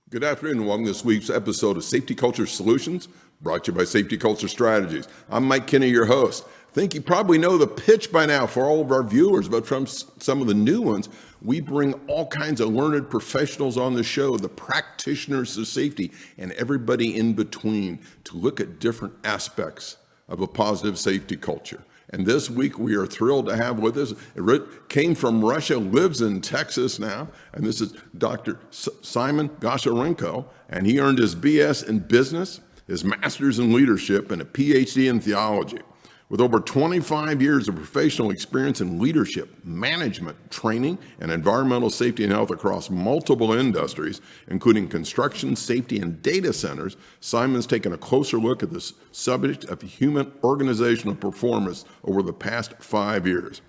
Good afternoon and welcome to this week's episode of Safety Culture Solutions, brought to you by Safety Culture Strategies. I'm Mike Kinney, your host. I think you probably know the pitch by now for all of our viewers, but from some of the new ones, we bring all kinds of learned professionals on the show, the practitioners of safety, and everybody in between to look at different aspects of a positive safety culture. And this week we are thrilled to have with us, it came from Russia, lives in Texas now, and this is Dr. Simon Goncharenko, and he earned his BS in business, his master's in leadership, and a PhD in theology. With over 25 years of professional experience in leadership, management, training, and environmental safety and health across multiple industries, including construction, safety, and data centers, Simon's taken a closer look at the subject of human organizational performance over the past 5 years.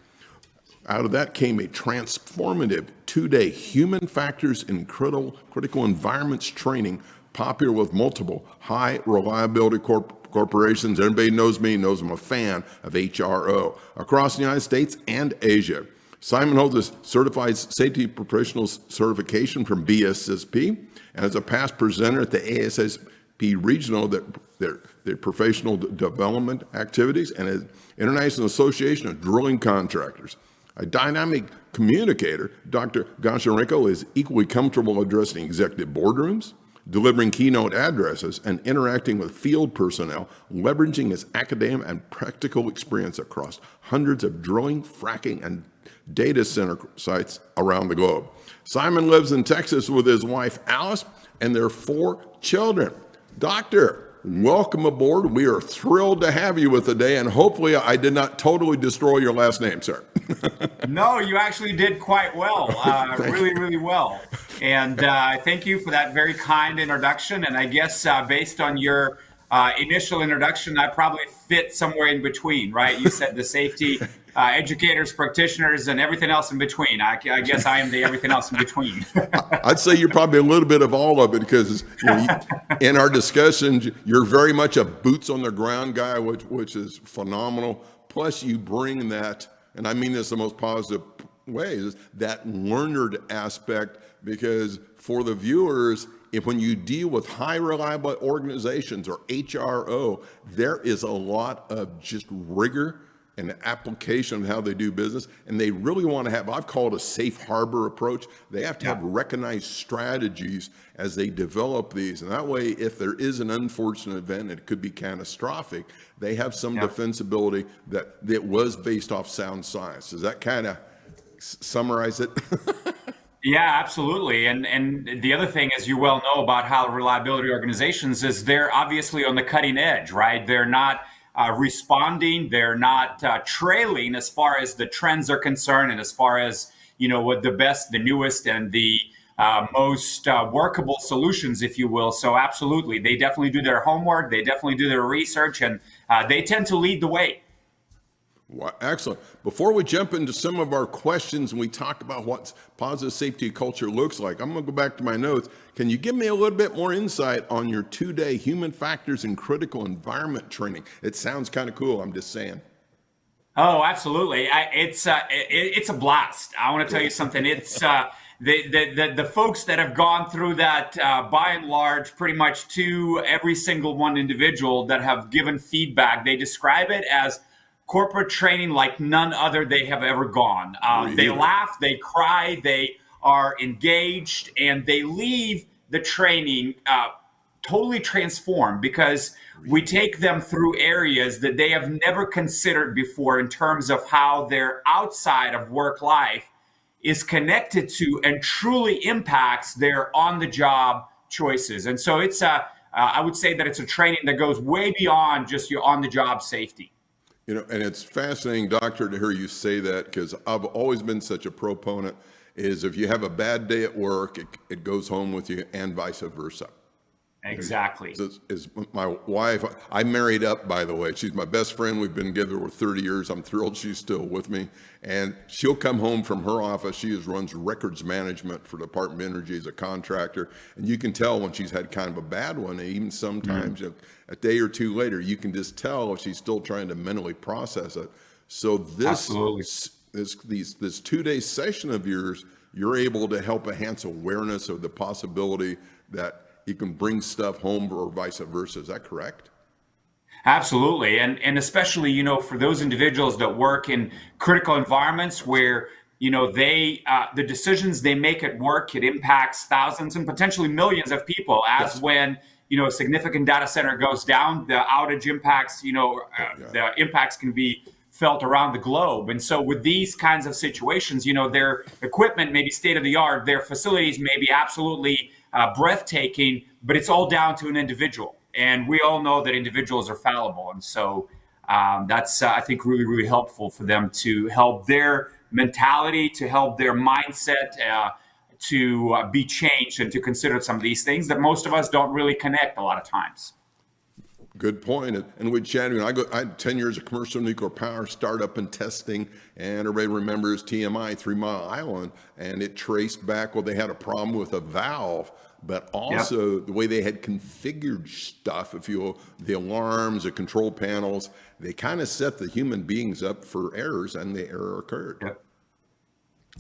Out of that came a transformative 2-day human factors in critical environments training, popular with multiple high reliability corporations. Everybody knows me, knows I'm a fan of HRO across the United States and Asia. Simon holds a certified safety professional certification from BCSP and is a past presenter at the ASSP regional, their professional development activities, and an International Association of Drilling Contractors. A dynamic communicator, Dr. Goncharenko is equally comfortable addressing executive boardrooms, delivering keynote addresses, and interacting with field personnel, leveraging his academic and practical experience across hundreds of drilling, fracking, and data center sites around the globe. Simon lives in Texas with his wife, Alice, and their 4 children. Doctor, welcome aboard. We are thrilled to have you with today, and hopefully I did not totally destroy your last name, sir. No, you actually did quite well, really well. And thank you for that very kind introduction. And I guess based on your initial introduction, I probably fit somewhere in between, right? You said the safety educators, practitioners, and everything else in between. I guess I am the everything else in between. I'd say you're probably a little bit of all of it because in our discussions, you're very much a boots on the ground guy, which is phenomenal. Plus you bring that, and I mean this in the most positive ways, that learned aspect, because for the viewers, when you deal with high reliable organizations or HRO, there is a lot of just rigor and application of how they do business. And they really want to have, I've called a safe harbor approach. They have to have recognized strategies as they develop these. And that way, if there is an unfortunate event, it could be catastrophic, they have some defensibility that was based off sound science. Does that kind of summarize it? Yeah, absolutely. And the other thing, as you well know about how reliability organizations is, they're obviously on the cutting edge, right? They're not responding, they're not trailing as far as the trends are concerned, and as far as, what the best, the newest, and the most workable solutions, if you will. So absolutely, they definitely do their homework, they definitely do their research, and they tend to lead the way. Well, excellent. Before we jump into some of our questions and we talk about what positive safety culture looks like, I'm going to go back to my notes. Can you give me a little bit more insight on your 2-day human factors and critical environment training? It sounds kind of cool, I'm just saying. Oh, absolutely. It's a blast. I want to tell you something. It's the folks that have gone through that, by and large, pretty much to every single one individual that have given feedback, they describe it as corporate training like none other they have ever gone. They laugh, they cry, they are engaged, and they leave the training totally transformed because we take them through areas that they have never considered before in terms of how their outside of work life is connected to and truly impacts their on-the-job choices. And so it's I would say that it's a training that goes way beyond just your on-the-job safety. And it's fascinating, Doctor, to hear you say that, because I've always been such a proponent, is if you have a bad day at work, it goes home with you, and vice versa. Exactly. Is my wife, I married up, by the way. She's my best friend. We've been together for 30 years. I'm thrilled she's still with me. And she'll come home from her office. She runs records management for the Department of Energy as a contractor. And you can tell when she's had kind of a bad one. And even sometimes a day or two later, you can just tell if she's still trying to mentally process it. So this 2-day session of yours, you're able to help enhance awareness of the possibility that you can bring stuff home or vice versa. Is that correct? Absolutely. And especially, for those individuals that work in critical environments where, the decisions they make at work, it impacts thousands and potentially millions of people, as Yes. when, a significant data center goes down, the outage impacts, the impacts can be felt around the globe. And so with these kinds of situations, their equipment may be state of the art, their facilities may be absolutely breathtaking, but it's all down to an individual. And we all know that individuals are fallible. And so that's, I think, really, really helpful for them to help their mentality, to help their mindset to be changed and to consider some of these things that most of us don't really connect a lot of times. Good point. And with chatting, I had 10 years of commercial nuclear power startup and testing, and everybody remembers TMI, 3 Mile Island, and it traced back, well, they had a problem with a valve, but also the way they had configured stuff, if you will, the alarms, the control panels, they kind of set the human beings up for errors, and the error occurred.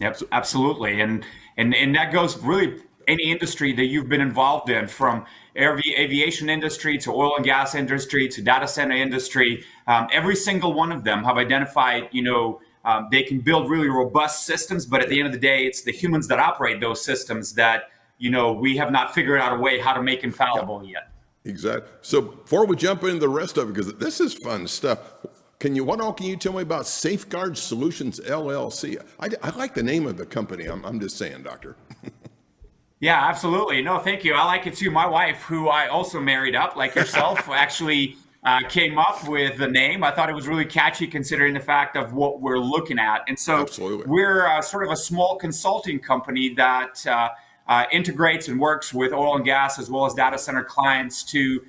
Yep, absolutely. And that goes really any industry that you've been involved in, from aviation industry to oil and gas industry to data center industry. Every single one of them have identified, they can build really robust systems, but at the end of the day, it's the humans that operate those systems that, we have not figured out a way how to make infallible yet. Exactly. So before we jump into the rest of it, because this is fun stuff, what all can you tell me about Safeguard Solutions LLC? I like the name of the company. I'm just saying, Doctor. Yeah, absolutely. No, thank you. I like it too. My wife, who I also married up like yourself, actually came up with the name. I thought it was really catchy considering the fact of what we're looking at. And so we're sort of a small consulting company that integrates and works with oil and gas as well as data center clients to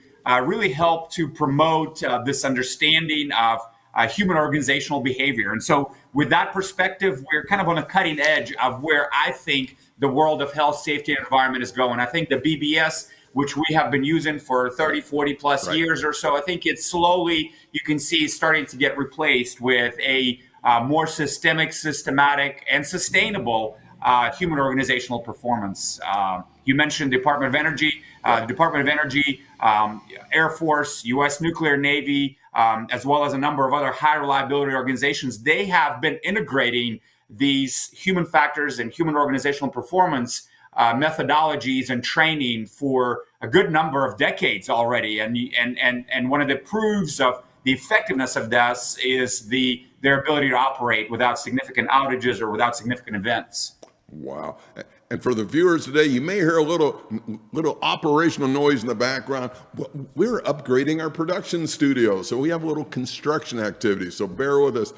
really help to promote this understanding of human organizational behavior. And so with that perspective, we're kind of on the cutting edge of where I think the world of health, safety, and environment is going. I think the BBS, which we have been using for 30, 40 plus years or so, I think it's slowly, you can see, starting to get replaced with a more systematic, and sustainable human organizational performance. You mentioned Department of Energy, the Department of Energy, Air Force, U.S. Nuclear Navy, as well as a number of other high reliability organizations. They have been integrating these human factors and human organizational performance methodologies and training for a good number of decades already. And one of the proofs of the effectiveness of this is their ability to operate without significant outages or without significant events. Wow. And for the viewers today, you may hear a little operational noise in the background. We're upgrading our production studio, so we have a little construction activity, so bear with us.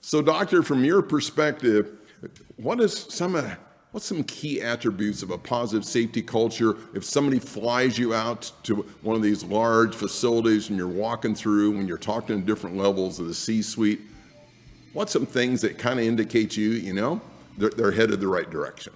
So, Doctor, from your perspective, what's some key attributes of a positive safety culture? If somebody flies you out to one of these large facilities and you're walking through, when you're talking to different levels of the C-suite, what's some things that kind of indicate they're headed the right direction?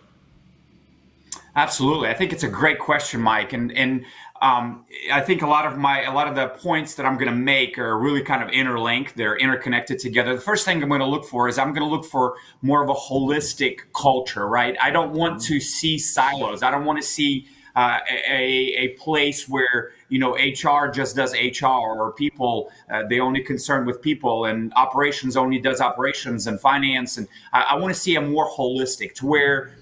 Absolutely. I think it's a great question, Mike. And I think a lot of the points that I'm going to make are really kind of interlinked. They're interconnected together. The first thing I'm going to look for is I'm going to look for more of a holistic culture, right? I don't want to see silos. I don't want to see a place where HR just does HR, or people they only concerned with people, and operations only does operations, and finance. And I want to see a more holistic, to where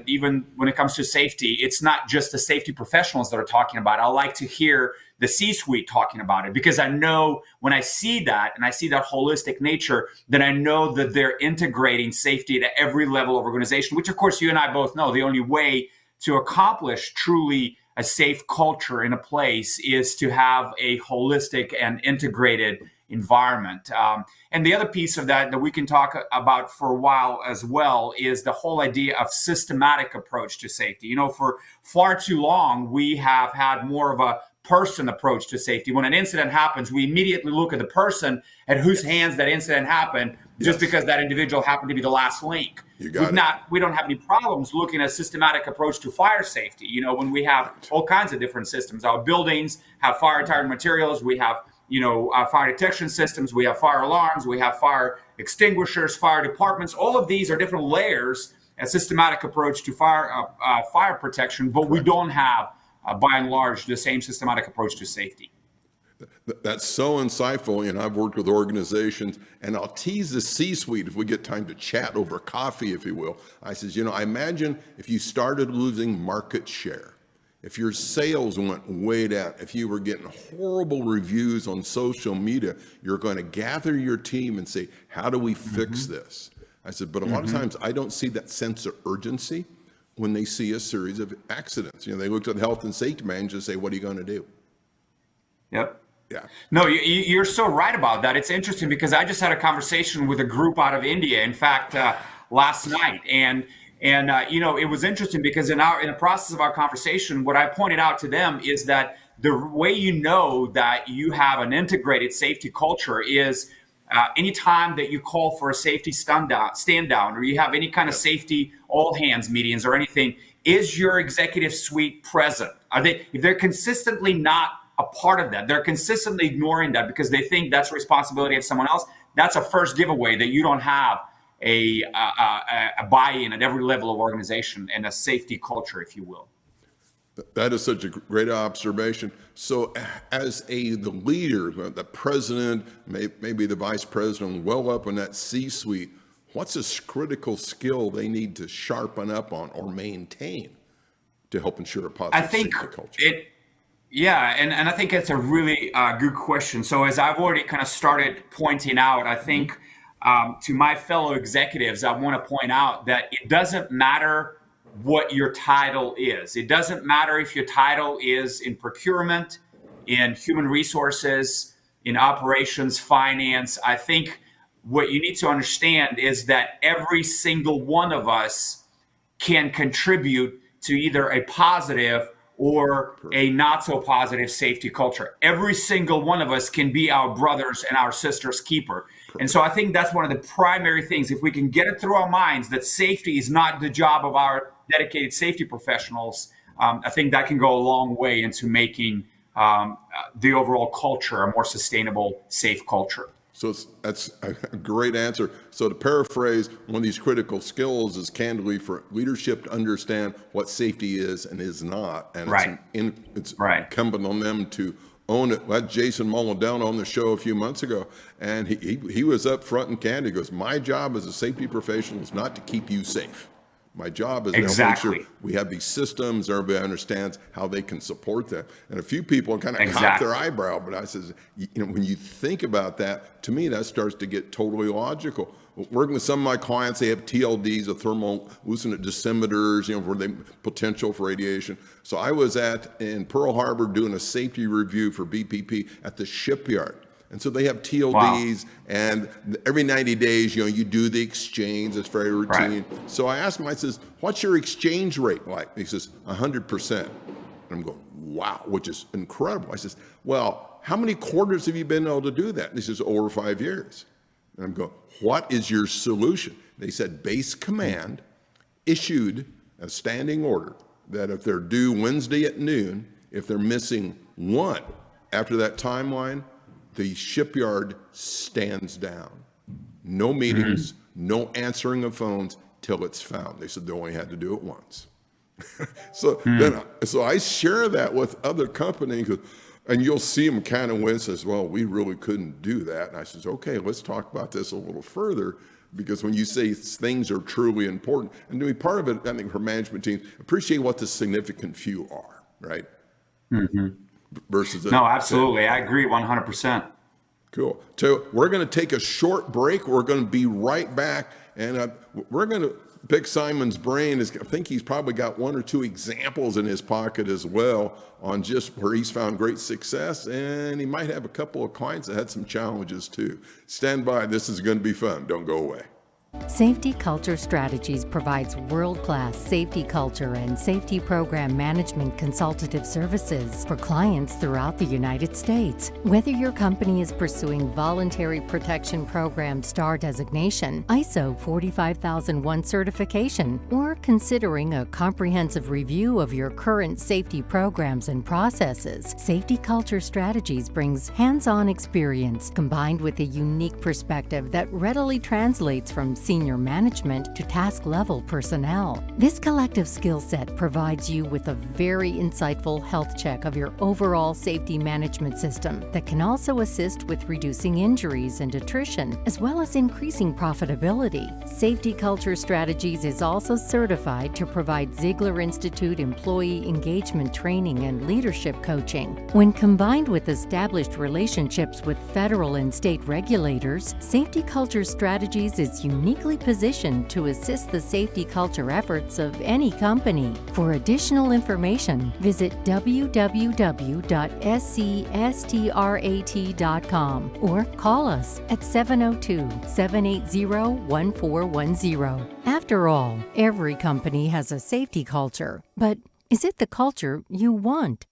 even when it comes to safety, it's not just the safety professionals that are talking about it. I like to hear the C-suite talking about it, because I know when I see that, and I see that holistic nature, then I know that they're integrating safety at every level of organization, which of course you and I both know the only way to accomplish truly a safe culture in a place is to have a holistic and integrated environment. And the other piece of that we can talk about for a while as well is the whole idea of systematic approach to safety. For far too long, we have had more of a person approach to safety. When an incident happens, we immediately look at the person at whose hands that incident happened, just because that individual happened to be the last link. We don't have any problems looking at a systematic approach to fire safety. When we have all kinds of different systems, our buildings have fire retardant materials, we have fire detection systems, we have fire alarms, we have fire extinguishers, fire departments. All of these are different layers a systematic approach to fire protection, but we don't have, by and large, the same systematic approach to safety. That's so insightful. I've worked with organizations, and I'll tease the C-suite if we get time to chat over coffee, if you will. I says, I imagine if you started losing market share, if your sales went way down, if you were getting horrible reviews on social media, you're going to gather your team and say, how do we fix this? I said, but a lot of times I don't see that sense of urgency when they see a series of accidents. They look at the health and safety manager and say, what are you going to do? Yep. Yeah. No, you're so right about that. It's interesting because I just had a conversation with a group out of India, in fact, last night. And it was interesting because in the process of our conversation, what I pointed out to them is that the way you know that you have an integrated safety culture is anytime that you call for a safety stand down, or you have any kind of safety all hands meetings or anything, is your executive suite present? If they're consistently not a part of that, they're consistently ignoring that because they think that's a responsibility of someone else, that's a first giveaway that you don't have a buy-in at every level of organization and a safety culture, if you will. That is such a great observation. So as the leader, the president, maybe the vice president, well up in that C-suite, what's a critical skill they need to sharpen up on or maintain to help ensure a positive safety culture? Yeah, and I think it's a really good question. So as I've already kind of started pointing out, I think to my fellow executives, I want to point out that it doesn't matter what your title is. It doesn't matter if your title is in procurement, in human resources, in operations, finance. I think what you need to understand is that every single one of us can contribute to either a positive or a not so positive safety culture. Every single one of us can be our brothers and our sisters' keeper. And so I think that's one of the primary things. If we can get it through our minds that safety is not the job of our dedicated safety professionals, I think that can go a long way into making the overall culture a more sustainable, safe culture. So that's a great answer. So to paraphrase, one of these critical skills is candidly for leadership to understand what safety is and is not. And it's incumbent on them to own it. Let Jason Mullen on the show a few months ago, and he was up front and candid. He goes, my job as a safety professional is not to keep you safe. My job is to make sure we have these systems, everybody understands how they can support that. And a few people kind of cock their eyebrow, but I says, when you think about that, to me, that starts to get totally logical. Working with some of my clients, they have TLDs, a thermal lucent dosimeters, for the potential for radiation. So I was in Pearl Harbor doing a safety review for BPP at the shipyard. And so they have TLDs, and every 90 days, you do the exchange. It's very routine. Right. So I asked him, I says, what's your exchange rate like? And he says, 100%. And I'm going, wow, which is incredible. I says, well, how many quarters have you been able to do that? And he says, over 5 years. And I'm going, what is your solution? They said, base command issued a standing order that if they're due Wednesday at noon, if they're missing one after that timeline, the shipyard stands down. No meetings, no answering of phones till it's found. They said they only had to do it once. So I share that with other companies, and you'll see them kind of wince as well. We really couldn't do that. And I says, okay, let's talk about this a little further, because when you say things are truly important, and to be part of it, I think for management teams, appreciate what the significant few are, right? Versus no, absolutely. I agree 100%. Cool. So we're going to take a short break. We're going to be right back, and we're going to pick Simon's brain. I think he's probably got one or two examples in his pocket as well on just where he's found great success, and he might have a couple of clients that had some challenges too. Stand by. This is going to be fun. Don't go away. Safety Culture Strategies provides world-class safety culture and safety program management consultative services for clients throughout the United States. Whether your company is pursuing Voluntary Protection Program STAR designation, ISO 45001 certification, or considering a comprehensive review of your current safety programs and processes, Safety Culture Strategies brings hands-on experience combined with a unique perspective that readily translates from senior management to task-level personnel. This collective skill set provides you with a very insightful health check of your overall safety management system that can also assist with reducing injuries and attrition, as well as increasing profitability. Safety Culture Strategies is also certified to provide Ziegler Institute employee engagement training and leadership coaching. When combined with established relationships with federal and state regulators, Safety Culture Strategies is uniquely positioned to assist the safety culture efforts of any company. For additional information, visit www.scstrat.com or call us at 702-780-1410. After all, every company has a safety culture, but is it the culture you want?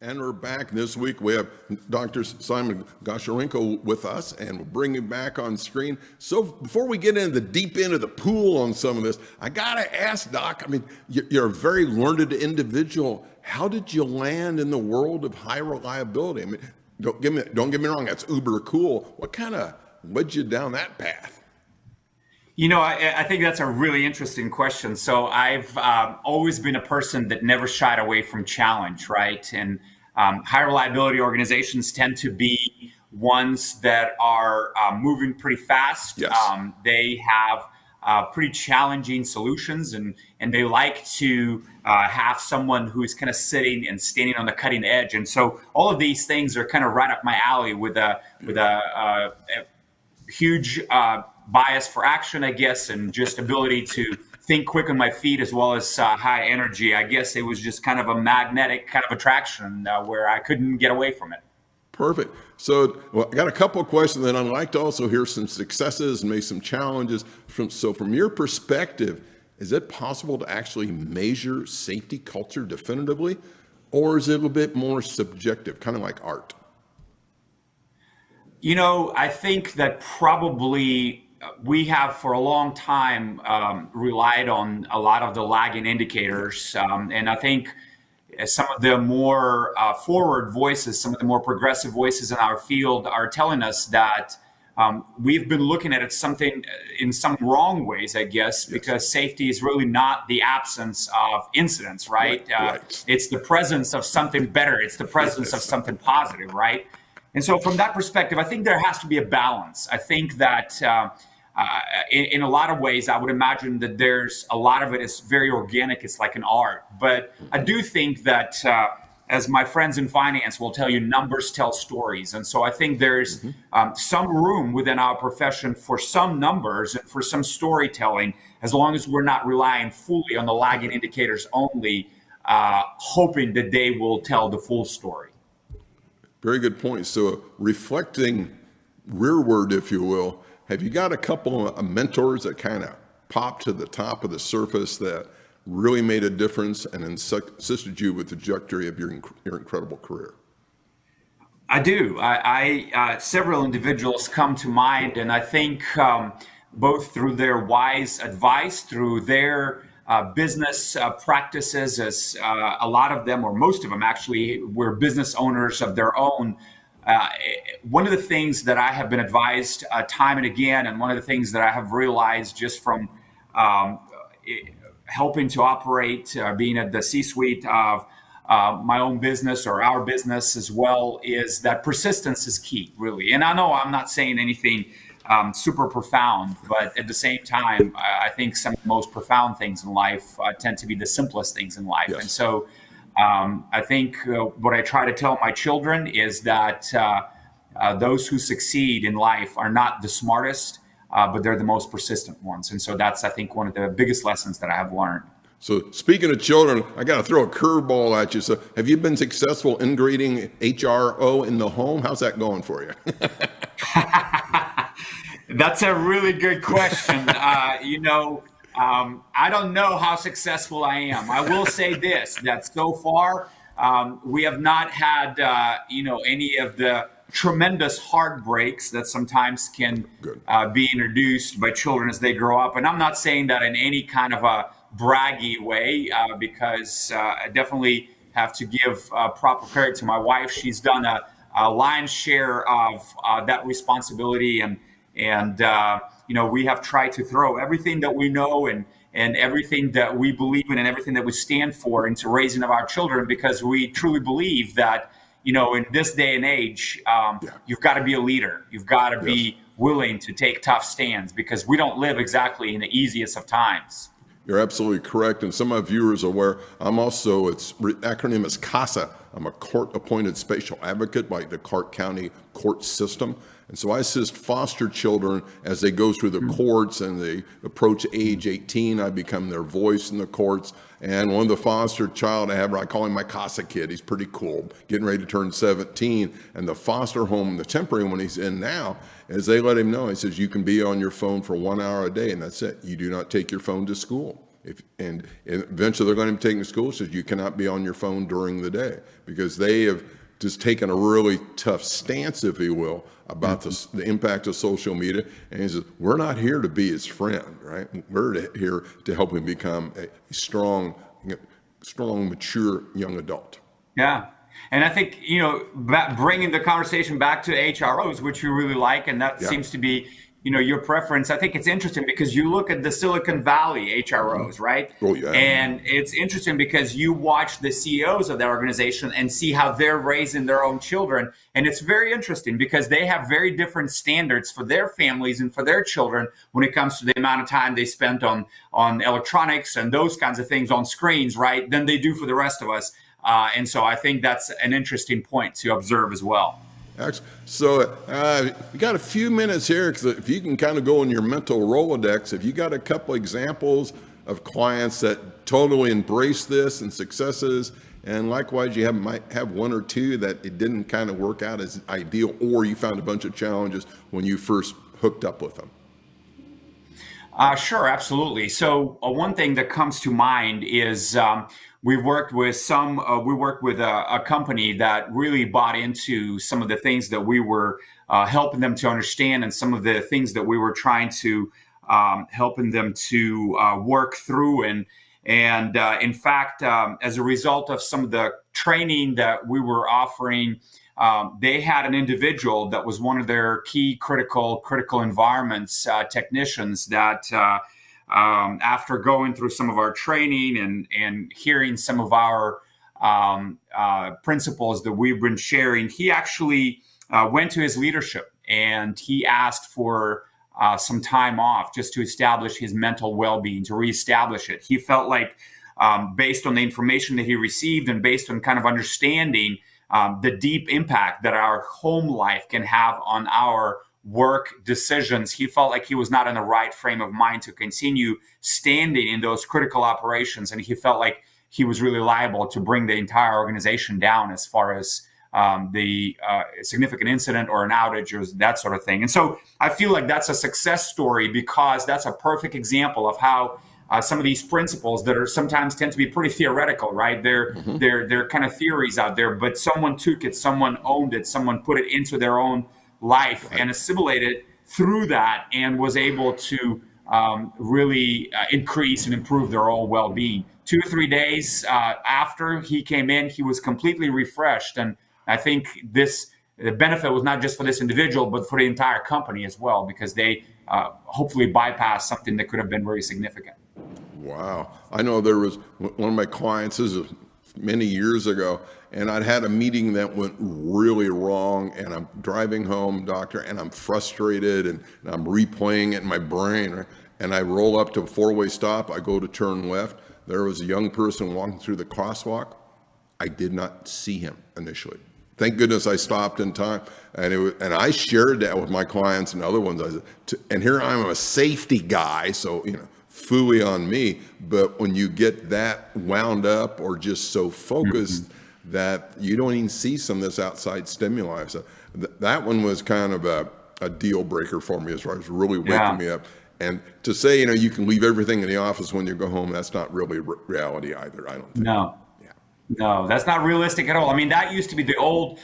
And we're back this week. We have Dr. Simon Goncharenko with us, and we'll bring him back on screen. So before we get into the deep end of the pool on some of this, I got to ask, Doc, I mean, you're a very learned individual. How did you land in the world of high reliability? I mean, don't get me wrong, that's uber cool. What kind of led you down that path? You know, I think that's a really interesting question. So I've always been a person that never shied away from challenge, right? And high reliability organizations tend to be ones that are moving pretty fast. Yes. They have pretty challenging solutions, and they like to have someone who's kind of sitting and standing on the cutting edge. And so all of these things are kind of right up my alley with a huge bias for action, I guess, and just ability to think quick on my feet, as well as high energy. I guess it was just kind of a magnetic kind of attraction where I couldn't get away from it. Perfect. So, well, I got a couple of questions, and I'd like to also hear some successes and maybe some challenges. From your perspective, is it possible to actually measure safety culture definitively, or is it a little bit more subjective, kind of like art? You know, I think that probably we have for a long time relied on a lot of the lagging indicators. And I think some of the more forward voices, some of the more progressive voices in our field are telling us that we've been looking at it something in some wrong ways, I guess, because safety is really not the absence of incidents, right? Right. It's the presence of something better. It's the presence of something positive, right? And so from that perspective, I think there has to be a balance. I think that in a lot of ways, I would imagine that there's a lot of it is very organic. It's like an art. But I do think that, as my friends in finance will tell you, numbers tell stories. And so I think there's some room within our profession for some numbers and for some storytelling, as long as we're not relying fully on the lagging indicators only, hoping that they will tell the full story. Very good point. So reflecting rearward, if you will, have you got a couple of mentors that kind of popped to the top of the surface that really made a difference and assisted you with the trajectory of your incredible career? I do. I several individuals come to mind, and I think both through their wise advice, through their business practices, as a lot of them, or most of them actually, were business owners of their own. One of the things that I have been advised time and again, and one of the things that I have realized just from helping to operate, being at the C-suite of my own business or our business as well, is that persistence is key, really. And I know I'm not saying anything super profound, but at the same time, I think some of the most profound things in life tend to be the simplest things in life. Yes. And so I think what I try to tell my children is that those who succeed in life are not the smartest, but they're the most persistent ones. And so that's, I think, one of the biggest lessons that I have learned. So speaking of children, I got to throw a curveball at you. So have you been successful integrating HRO in the home? How's that going for you? That's a really good question. I don't know how successful I am. I will say this, that so far we have not had, any of the tremendous heartbreaks that sometimes can be introduced by children as they grow up. And I'm not saying that in any kind of a braggy way, because I definitely have to give proper credit to my wife. She's done a lion's share of that responsibility, and we have tried to throw everything that we know and everything that we believe in and everything that we stand for into raising of our children, because we truly believe that, in this day and age, you've got to be a leader. You've got to be willing to take tough stands, because we don't live exactly in the easiest of times. You're absolutely correct. And some of my viewers are aware, I'm also, acronym is CASA. I'm a court-appointed special advocate by the Clark County court system. And so I assist foster children as they go through the courts and they approach age 18. I become their voice in the courts. And one of the foster child I have, I call him my CASA kid. He's pretty cool, getting ready to turn 17. And the foster home, the temporary one he's in now, as they let him know, he says, you can be on your phone for 1 hour a day, and that's it. You do not take your phone to school. And eventually they're going to be taking to school, says you cannot be on your phone during the day, because they have just taken a really tough stance, if you will, about the impact of social media. And he says, we're not here to be his friend, right? We're here to help him become a strong, mature young adult. Yeah. And I think, bringing the conversation back to HROs, which you really like, and that seems to be, your preference. I think it's interesting because you look at the Silicon Valley HROs, right? Oh, yeah. And it's interesting because you watch the CEOs of that organization and see how they're raising their own children. And it's very interesting because they have very different standards for their families and for their children when it comes to the amount of time they spent on electronics and those kinds of things on screens, right, than they do for the rest of us. And so I think that's an interesting point to observe as well. So we got a few minutes here, because if you can kind of go in your mental Rolodex, if you got a couple examples of clients that totally embrace this and successes, and likewise you might have one or two that it didn't kind of work out as ideal, or you found a bunch of challenges when you first hooked up with them. Sure, absolutely. So one thing that comes to mind is we worked with a company that really bought into some of the things that we were helping them to understand, and some of the things that we were trying to helping them to work through. And in fact, as a result of some of the training that we were offering, they had an individual that was one of their key critical environments technicians that after going through some of our training and hearing some of our principles that we've been sharing, he actually went to his leadership and he asked for some time off just to establish his mental well-being, to reestablish it. He felt like based on the information that he received and based on kind of understanding the deep impact that our home life can have on our work decisions, he felt like he was not in the right frame of mind to continue standing in those critical operations. And he felt like he was really liable to bring the entire organization down as far as the significant incident or an outage or that sort of thing. And so I feel like that's a success story, because that's a perfect example of how some of these principles that are sometimes tend to be pretty theoretical, right? They're kind of theories out there, but someone took it, someone owned it, someone put it into their own life and assimilated through that, and was able to really increase and improve their own well-being. 2 or 3 days after he came in, he was completely refreshed. And I think the benefit was not just for this individual, but for the entire company as well, because they hopefully bypassed something that could have been very significant. Wow. I know there was one of my clients, this is many years ago, and I'd had a meeting that went really wrong, and I'm driving home, doctor, and I'm frustrated, and I'm replaying it in my brain, right? And I roll up to a four-way stop. I go to turn left. There was a young person walking through the crosswalk. I did not see him initially. Thank goodness I stopped in time, and I shared that with my clients and other ones. And here I'm a safety guy, so phooey on me. But when you get that wound up or just so focused that you don't even see some of this outside stimuli, so that one was kind of a deal breaker for me as far as really waking me up. And to say you can leave everything in the office when you go home, that's not really reality either, I don't think. No, that's not realistic at all. I mean, that used to be the old,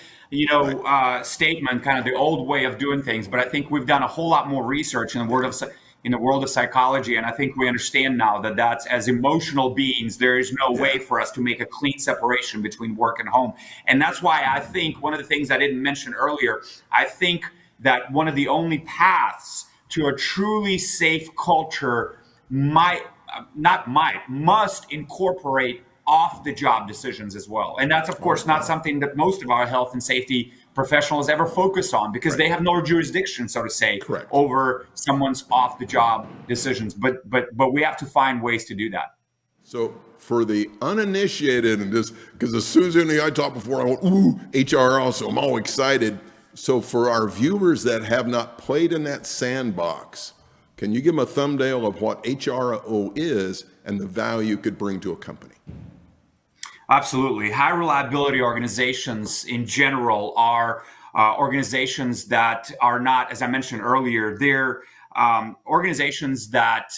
statement, kind of the old way of doing things. But I think we've done a whole lot more research in the world of psychology, and I think we understand now that that's, as emotional beings, there is no way for us to make a clean separation between work and home. And that's why I think one of the things I didn't mention earlier, I think that one of the only paths to a truly safe culture must incorporate off-the-job decisions as well. And that's, of course, not something that most of our health and safety professionals ever focus on, because they have no jurisdiction, so to say, over someone's off-the-job decisions. But we have to find ways to do that. So for the uninitiated, and this, because as soon as I talked before, I went, ooh, HRO, so I'm all excited. So for our viewers that have not played in that sandbox, can you give them a thumbnail of what HRO is and the value it could bring to a company? Absolutely. High reliability organizations in general are organizations that are not, as I mentioned earlier, they're organizations that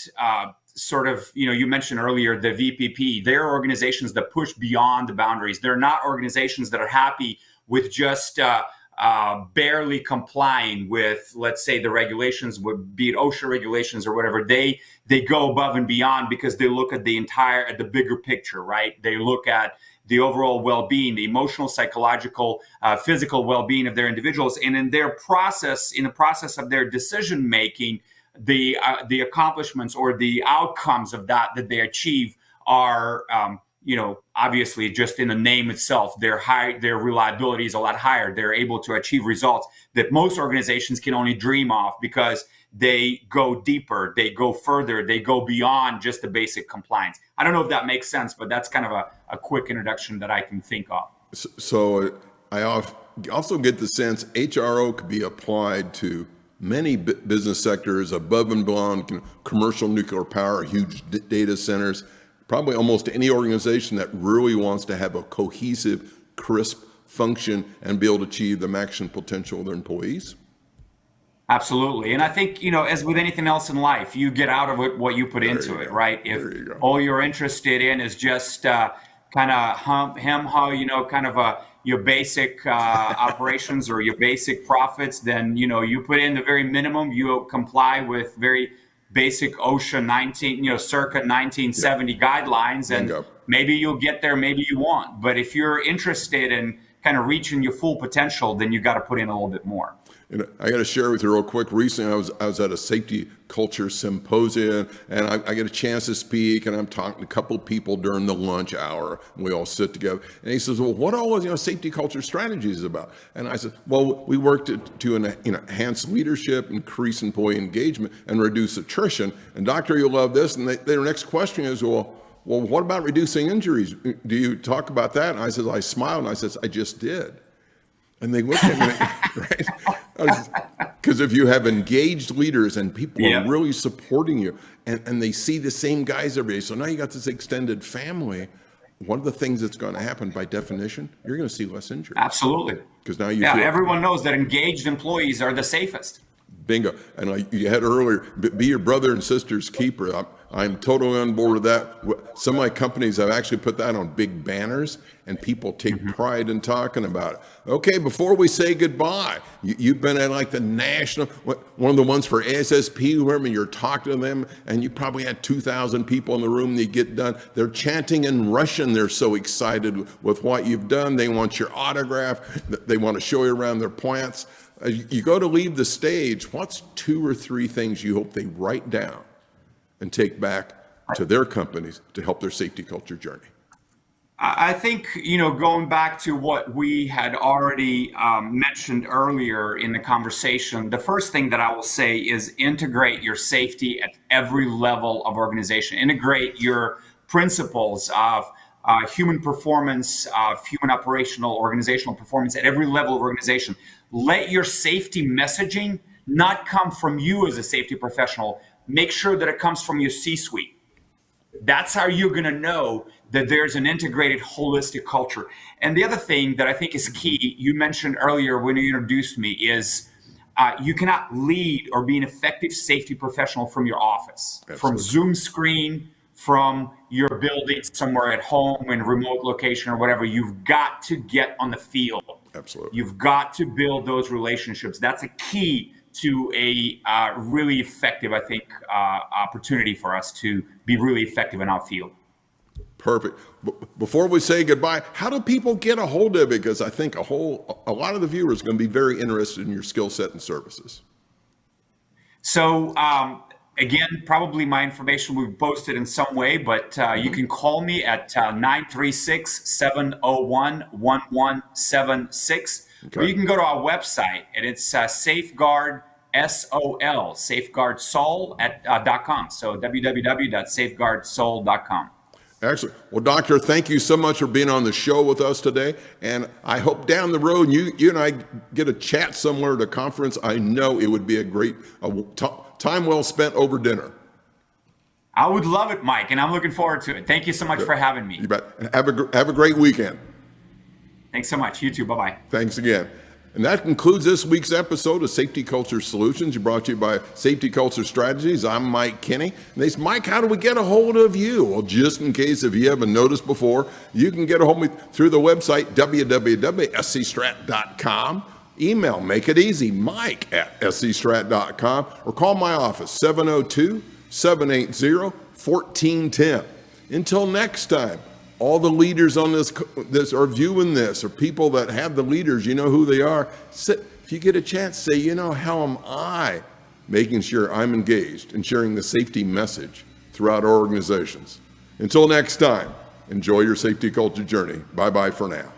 you mentioned earlier, the VPP, they're organizations that push beyond the boundaries. They're not organizations that are happy with just barely complying with, let's say, the regulations, be it OSHA regulations or whatever. They go above and beyond because they look at the bigger picture, right? They look at the overall well-being, the emotional, psychological, physical well-being of their individuals, and in the process of their decision making, the accomplishments or the outcomes of that they achieve are obviously just in the name itself, their reliability is a lot higher. They're able to achieve results that most organizations can only dream of, because they go deeper, they go further, they go beyond just the basic compliance. I don't know if that makes sense, but that's kind of a quick introduction that I can think of. So I also get the sense HRO could be applied to many business sectors above and beyond commercial nuclear power, huge data centers, probably almost any organization that really wants to have a cohesive, crisp function and be able to achieve the maximum potential of their employees. Absolutely. And I think, as with anything else in life, you get out of it what you put into it, right? If all you're interested in is just kind of your basic operations or your basic profits, then, you put in the very minimum, you comply with very basic OSHA circa 1970 guidelines, and maybe you'll get there, maybe you won't. But if you're interested in kind of reaching your full potential, then you got to put in a little bit more. And I got to share with you real quick. Recently, I was at a safety culture symposium, and I get a chance to speak, and I'm talking to a couple of people during the lunch hour. And we all sit together, and he says, "Well, what all is safety culture strategies about?" And I said, "Well, we work to enhance leadership, increase employee engagement, and reduce attrition." And Doctor, you'll love this. And their next question is, "Well, what about reducing injuries? Do you talk about that?" And I said, I smiled, and I said, "I just did." And they looked at me, right? Because if you have engaged leaders and people are really supporting you, and they see the same guys every day, so now you got this extended family, one of the things that's going to happen by definition, you're going to see less injuries. Absolutely. Because now everyone knows that engaged employees are the safest. Bingo. And like you had earlier, be your brother and sister's keeper. I'm totally on board with that. Some of my companies have actually put that on big banners, and people take pride in talking about it. Okay, before we say goodbye, you've been at like the national, one of the ones for ASSP, whoever, you're talking to them, and you probably had 2,000 people in the room. They get done. They're chanting in Russian. They're so excited with what you've done. They want your autograph. They want to show you around their plants. You go to leave the stage, what's 2 or 3 things you hope they write down and take back to their companies to help their safety culture journey? I think, going back to what we had already mentioned earlier in the conversation, the first thing that I will say is integrate your safety at every level of organization. Integrate your principles of human performance, human operational, organizational performance at every level of organization. Let your safety messaging not come from you as a safety professional. Make sure that it comes from your C-suite. That's how you're going to know that there's an integrated, holistic culture. And the other thing that I think is key, you mentioned earlier when you introduced me, is you cannot lead or be an effective safety professional from your office, from Zoom screen, from your building somewhere at home in a remote location or whatever. You've got to get on the field. Absolutely. You've got to build those relationships. That's a key to a really effective, I think, opportunity for us to be really effective in our field. Perfect. Before we say goodbye, how do people get a hold of it? Because I think a lot of the viewers are going to be very interested in your skill set and services. So again, probably my information will be posted in some way, but you can call me at 936-701-1176, or you can go to our website, and it's Safeguard SOL, safeguardsoul.com. So www.safeguardsoul.com. Excellent. Well, Doctor, thank you so much for being on the show with us today. And I hope down the road you and I get a chat somewhere at a conference. I know it would be a great time well spent over dinner. I would love it, Mike, and I'm looking forward to it. Thank you so much for having me. You bet. Have a great weekend. Thanks so much. You too. Bye-bye. Thanks again. And that concludes this week's episode of Safety Culture Solutions, brought to you by Safety Culture Strategies. I'm Mike Kinney. And they say, Mike, how do we get a hold of you? Well, just in case if you haven't noticed before, you can get a hold of me through the website, www.scstrat.com. Email, make it easy, mike@scstrat.com, or call my office, 702-780-1410. Until next time. All the leaders on this are viewing this, or people that have the leaders, you know who they are. If you get a chance, say, how am I making sure I'm engaged in sharing the safety message throughout our organizations? Until next time, enjoy your safety culture journey. Bye-bye for now.